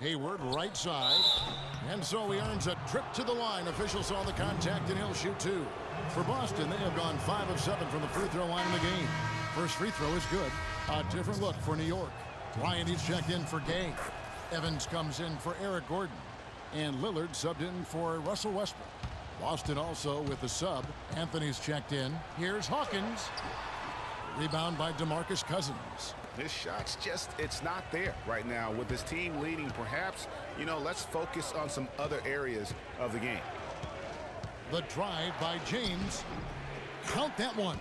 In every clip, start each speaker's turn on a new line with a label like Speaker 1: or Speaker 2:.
Speaker 1: Hayward, right side. And so he earns a trip to the line. Officials saw the contact, and he'll shoot two. For Boston, they have gone 5 of 7 from the free throw line in the game. First free throw is good. A different look for New York. Bryant, he's checked in for Gay. Evans comes in for Eric Gordon. And Lillard subbed in for Russell Westbrook. Boston also with the sub. Anthony's checked in. Here's Hawkins. Rebound by DeMarcus Cousins.
Speaker 2: This shot's just, it's not there right now. With his team leading, perhaps, let's focus on some other areas of the game.
Speaker 1: The drive by James. Count that one.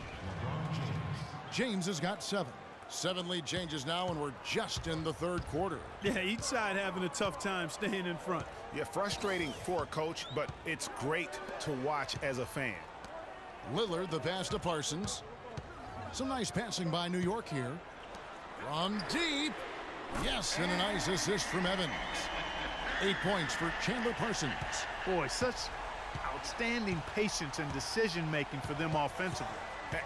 Speaker 1: James has got 7. 7 lead changes now, and we're just in the third quarter.
Speaker 3: Yeah, each side having a tough time staying in front.
Speaker 2: Yeah, frustrating for a coach, but it's great to watch as a fan.
Speaker 1: Lillard, the pass to Parsons. Some nice passing by New York here. From deep. Yes, and a nice assist from Evans. 8 points for Chandler Parsons.
Speaker 3: Boy, such outstanding patience and decision-making for them offensively.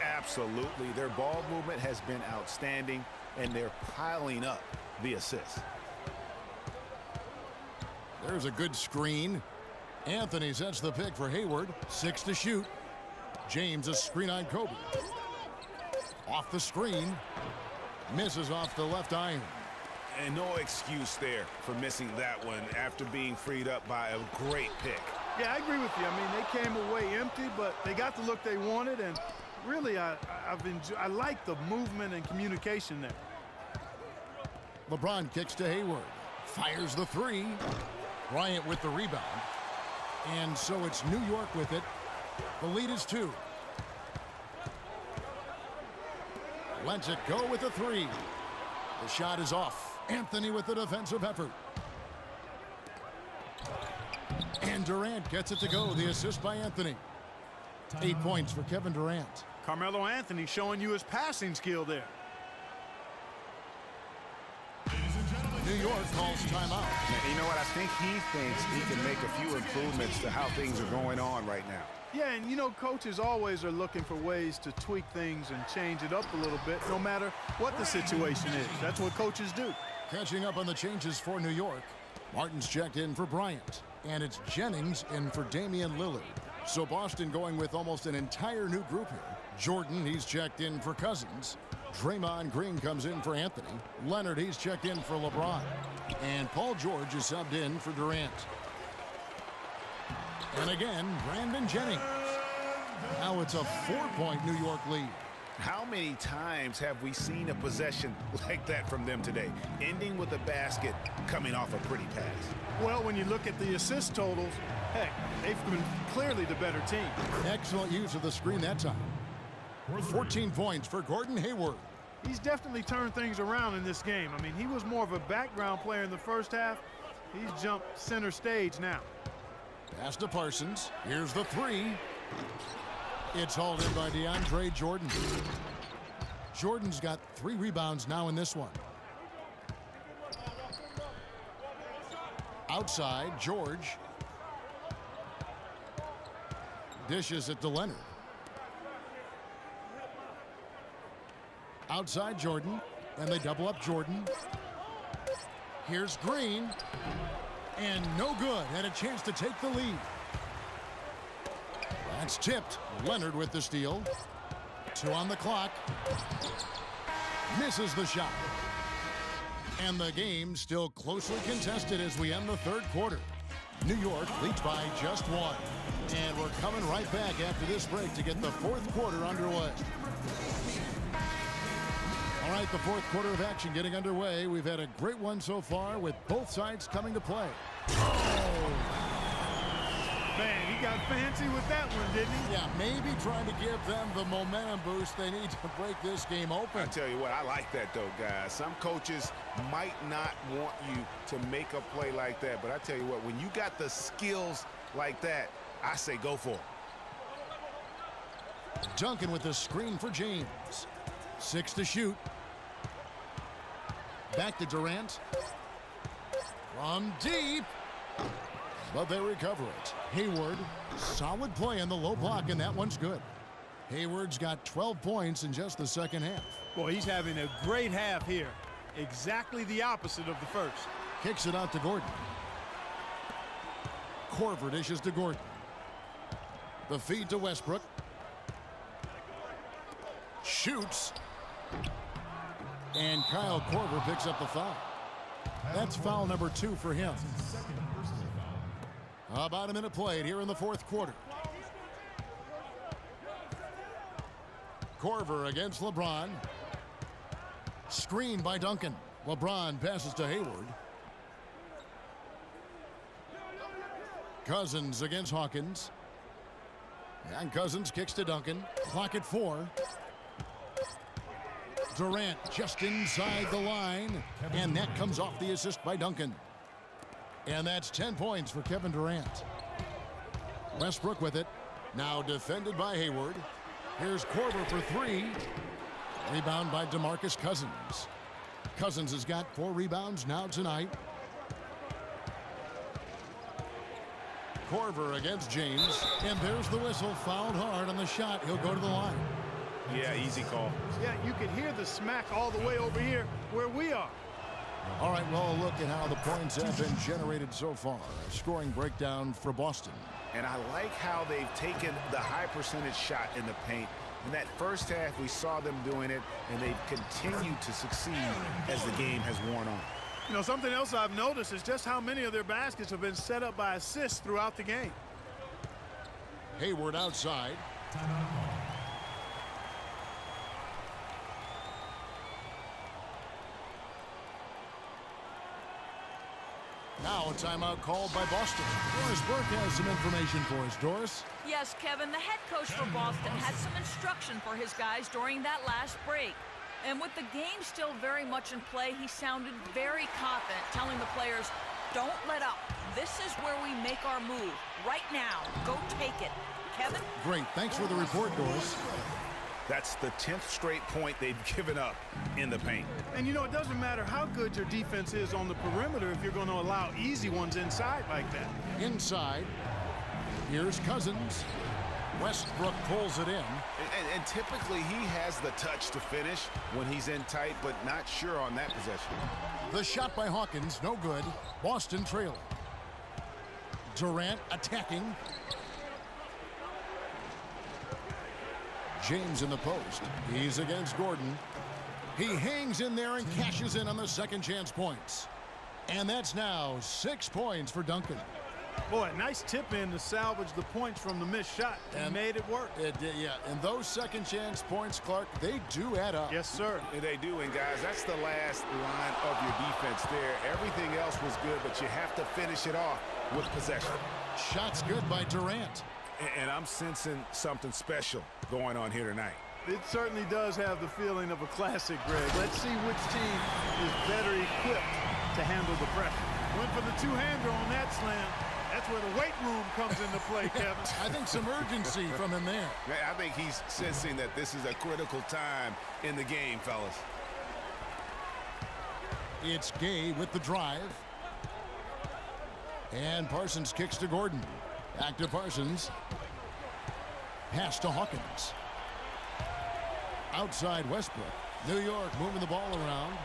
Speaker 2: Absolutely. Their ball movement has been outstanding, and they're piling up the assists.
Speaker 1: There's a good screen. Anthony sets the pick for Hayward. 6 to shoot. James a screen on Kobe. Off the screen. Misses off the left iron.
Speaker 2: And no excuse there for missing that one after being freed up by a great pick.
Speaker 3: Yeah, I agree with you. I mean, they came away empty, but they got the look they wanted, and really, I like the movement and communication there.
Speaker 1: LeBron kicks to Hayward. Fires the 3. Bryant with the rebound. And so it's New York with it. The lead is 2. Lets it go with a 3. The shot is off. Anthony with the defensive effort. And Durant gets it to go. The assist by Anthony. 8 points for Kevin Durant.
Speaker 3: Carmelo Anthony showing you his passing skill there.
Speaker 1: New York calls timeout.
Speaker 2: Now, you know what? I think he thinks he can make a few improvements to how things are going on right now.
Speaker 3: Yeah, and coaches always are looking for ways to tweak things and change it up a little bit, no matter what the situation is. That's what coaches do.
Speaker 1: Catching up on the changes for New York. Martin's checked in for Bryant. And it's Jennings in for Damian Lillard. So Boston going with almost an entire new group here. Jordan, he's checked in for Cousins. Draymond Green comes in for Anthony. Leonard, he's checked in for LeBron. And Paul George is subbed in for Durant. And again, Brandon Jennings. Now it's a 4-point New York lead.
Speaker 2: How many times have we seen a possession like that from them today, ending with a basket coming off a pretty pass?
Speaker 3: Well, when you look at the assist totals, heck, they've been clearly the better team.
Speaker 1: Excellent use of the screen that time. 14 points for Gordon Hayward.
Speaker 3: He's definitely turned things around in this game. I mean, he was more of a background player in the first half. He's jumped center stage now.
Speaker 1: Pass to Parsons. Here's the 3. It's hauled in by DeAndre Jordan. Jordan's got 3 rebounds now in this one. Outside, George. Dishes it to Leonard. Outside Jordan, and they double up Jordan. Here's Green, and no good, and a chance to take the lead. That's tipped. Leonard with the steal. 2 on the clock. Misses the shot. And the game still closely contested as we end the third quarter. New York leads by just 1. And we're coming right back after this break to get the fourth quarter underway. All right, the fourth quarter of action getting underway. We've had a great one so far with both sides coming to play. Oh!
Speaker 3: Man, he got fancy with that one, didn't he?
Speaker 1: Yeah, maybe trying to give them the momentum boost they need to break this game open.
Speaker 2: I tell you what, I like that, though, guys. Some coaches might not want you to make a play like that, but I tell you what, when you got the skills like that, I say go for it.
Speaker 1: Duncan with the screen for James. 6 to shoot. Back to Durant. From deep. But they recover it. Hayward, solid play in the low block, and that one's good. Hayward's got 12 points in just the second half.
Speaker 3: Boy, he's having a great half here. Exactly the opposite of the first.
Speaker 1: Kicks it out to Gordon. Korver dishes to Gordon. The feed to Westbrook. Shoots. And Kyle Korver picks up the foul. That's foul number 2 for him. About a minute played here in the fourth quarter. Korver against LeBron. Screen by Duncan. LeBron passes to Hayward. Cousins against Hawkins. And Cousins kicks to Duncan. Clock at 4. Durant just inside the line. And that comes off the assist by Duncan. And that's 10 points for Kevin Durant. Westbrook with it. Now defended by Hayward. Here's Korver for 3. Rebound by DeMarcus Cousins. Cousins has got 4 rebounds now tonight. Korver against James. And there's the whistle. Fouled hard on the shot. He'll go to the line.
Speaker 2: Yeah, easy call.
Speaker 3: Yeah, you could hear the smack all the way over here where we are.
Speaker 1: All right, well, look at how the points have been generated so far. A scoring breakdown for Boston.
Speaker 2: And I like how they've taken the high percentage shot in the paint. In that first half, we saw them doing it, and they've continued to succeed as the game has worn on.
Speaker 3: You know, something else I've noticed is just how many of their baskets have been set up by assists throughout the game.
Speaker 1: Hayward outside. Now a timeout called by Boston. Doris Burke has some information for us. Doris?
Speaker 4: Yes, Kevin, the head coach for Boston had some instruction for his guys during that last break. And with the game still very much in play, he sounded very confident, telling the players, don't let up. This is where we make our move. Right now. Go take it. Kevin?
Speaker 1: Great. Thanks for the report, Doris.
Speaker 2: That's the 10th straight point they've given up in the paint.
Speaker 3: And, you know, it doesn't matter how good your defense is on the perimeter if you're going to allow easy ones inside like that.
Speaker 1: Inside. Here's Cousins. Westbrook pulls it in.
Speaker 2: And typically he has the touch to finish when he's in tight, but not sure on that possession.
Speaker 1: The shot by Hawkins, no good. Boston trailing. Durant attacking. James in the post. He's against Gordon. He hangs in there and cashes in on the second chance points. And that's now 6 points for Duncan.
Speaker 3: Boy, nice tip in to salvage the points from the missed shot. And made it work.
Speaker 1: It did, yeah. And those second chance points, Clark, they do add up.
Speaker 3: Yes, sir.
Speaker 2: They do, and guys, that's the last line of your defense there. Everything else was good, but you have to finish it off with possession.
Speaker 1: Shots good by Durant.
Speaker 2: And I'm sensing something special going on here tonight.
Speaker 3: It certainly does have the feeling of a classic, Greg. Let's see which team is better equipped to handle the pressure. Went for the two-hander on that slam. That's where the weight room comes into play, Kevin.
Speaker 1: I think some urgency from him there.
Speaker 2: I think he's sensing that this is a critical time in the game, fellas.
Speaker 1: It's Gay with the drive. And Parsons kicks to Gordon. Back to Parsons. Pass to Hawkins. Outside Westbrook. New York moving the ball around.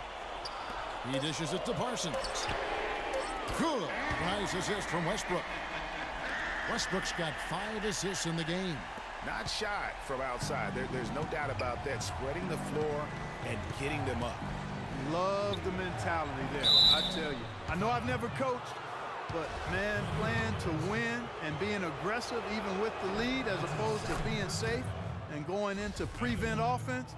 Speaker 1: He dishes it to Parsons. Good. Nice assist from Westbrook. Westbrook's got 5 assists in the game.
Speaker 2: Not shy from outside. There's no doubt about that. Spreading the floor and getting them up.
Speaker 3: Love the mentality there, I tell you. I know I've never coached, but, man, playing to win and being aggressive even with the lead as opposed to being safe and going into prevent offense,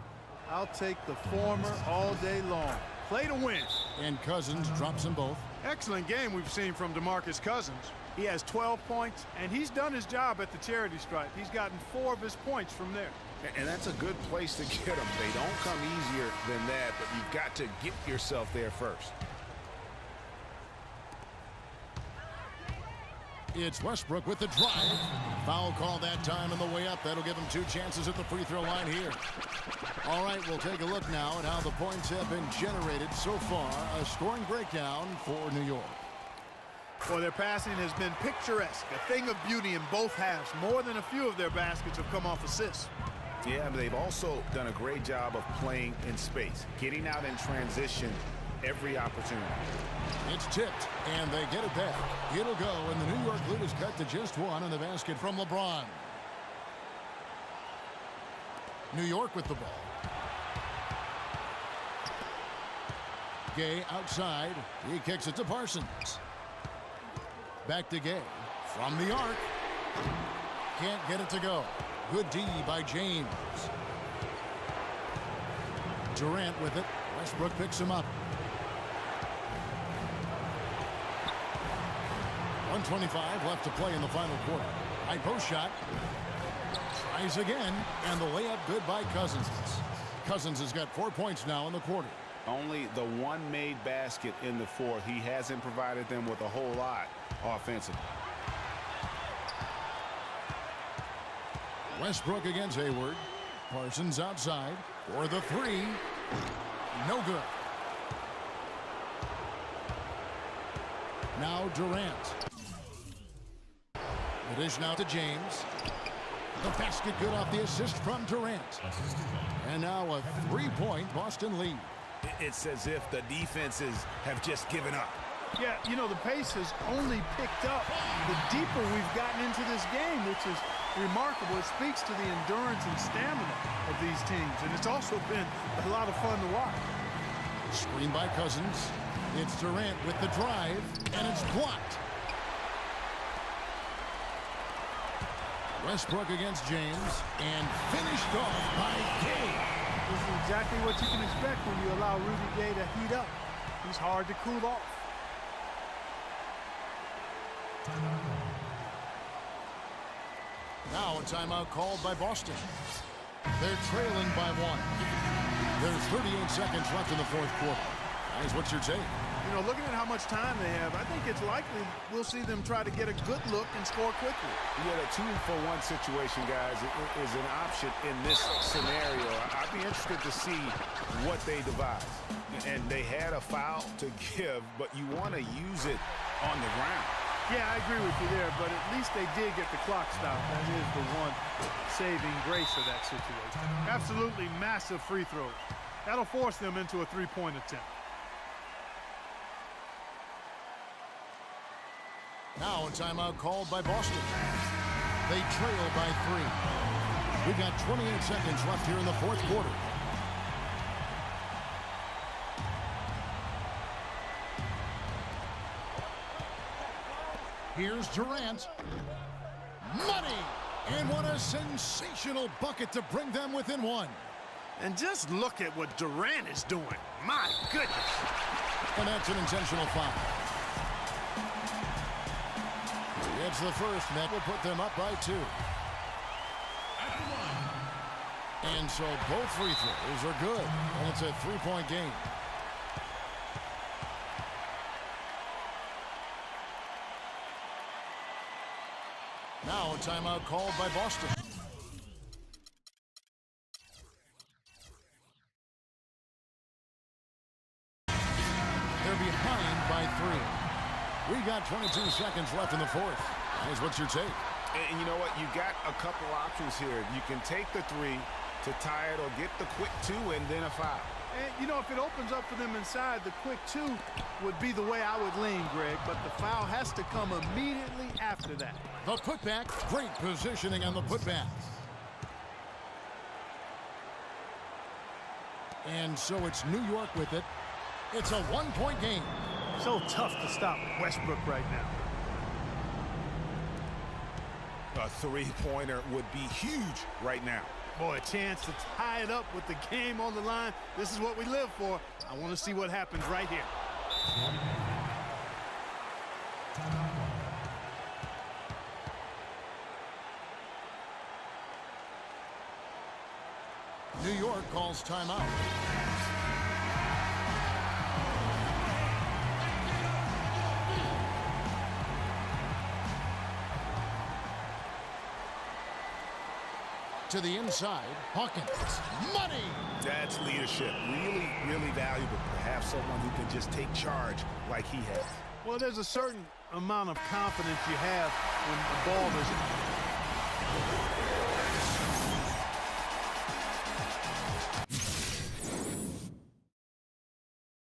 Speaker 3: I'll take the former all day long. Play to win.
Speaker 1: And Cousins drops them both.
Speaker 3: Excellent game we've seen from DeMarcus Cousins. He has 12 points, and he's done his job at the charity stripe. He's gotten 4 of his points from there.
Speaker 2: And that's a good place to get them. They don't come easier than that, but you've got to get yourself there first.
Speaker 1: It's Westbrook with the drive. Foul call that time on the way up. That'll give him 2 chances at the free throw line here. All right, we'll take a look now at how the points have been generated so far. A scoring breakdown for New York.
Speaker 3: Well, their passing has been picturesque, a thing of beauty in both halves. More than a few of their baskets have come off assists.
Speaker 2: Yeah, but they've also done a great job of playing in space, getting out in transition every opportunity.
Speaker 1: It's tipped, and they get it back. It'll go, and the New York lead is cut to just one on the basket from LeBron. New York with the ball. Gay outside. He kicks it to Parsons. Back to Gay. From the arc. Can't get it to go. Good D by James. Durant with it. Westbrook picks him up. 1:25 left to play in the final quarter. High post shot. Tries again, and the layup good by Cousins. Cousins has got 4 points now in the quarter.
Speaker 2: Only the one made basket in the fourth. He hasn't provided them with a whole lot offensively.
Speaker 1: Westbrook against Hayward. Parsons outside for the three. No good. Now Durant. The dish now to James. The basket good off the assist from Durant. And now a three-point Boston lead.
Speaker 2: It's as if the defenses have just given up.
Speaker 3: Yeah, you know, the pace has only picked up the deeper we've gotten into this game, which is remarkable. It speaks to the endurance and stamina of these teams, and it's also been a lot of fun to watch.
Speaker 1: Screen by Cousins. It's Durant with the drive, and it's blocked. Westbrook against James, and finished off by Gay.
Speaker 3: This is exactly what you can expect when you allow Rudy Gay to heat up. He's hard to cool off.
Speaker 1: Now a timeout called by Boston. They're trailing by one. There's 38 seconds left in the fourth quarter. Guys, what's your take?
Speaker 3: You know, looking at how much time they have, I think it's likely we'll see them try to get a good look and score quickly.
Speaker 2: Yeah, the 2-for-1 situation, guys, is an option in this scenario. I'd be interested to see what they devise. And they had a foul to give, but you want to use it on the ground.
Speaker 3: Yeah, I agree with you there, but at least they did get the clock stopped. That is the one saving grace of that situation. Absolutely massive free throws. That'll force them into a three-point attempt.
Speaker 1: Now a timeout called by Boston. They trail by 3. We've got 28 seconds left here in the fourth quarter. Here's Durant. Money! And what a sensational bucket to bring them within one.
Speaker 3: And just look at what Durant is doing. My goodness.
Speaker 1: And that's an intentional foul. It's the first, and that will put them up by 2. And so both free throws are good, and it's a 3-point game. Now a timeout called by Boston. They're behind by 3. We got 22 seconds left in the fourth. Guys, what's your take?
Speaker 2: And you know what? You got a couple options here. You can take the 3 to tie it or get the quick 2 and then a foul.
Speaker 3: And, you know, if it opens up for them inside, the quick 2 would be the way I would lean, Greg, but the foul has to come immediately after that.
Speaker 1: The putback, great positioning on the putback. And so it's New York with it. It's a 1-point game.
Speaker 3: So tough to stop Westbrook right now.
Speaker 2: A three-pointer would be huge right now.
Speaker 3: Boy, a chance to tie it up with the game on the line. This is what we live for. I want to see what happens right here.
Speaker 1: New York calls timeout. To the inside, Hawkins. Money!
Speaker 2: That's leadership. Really, really valuable. Perhaps someone who can just take charge like he has.
Speaker 3: Well, there's a certain amount of confidence you have when the ball is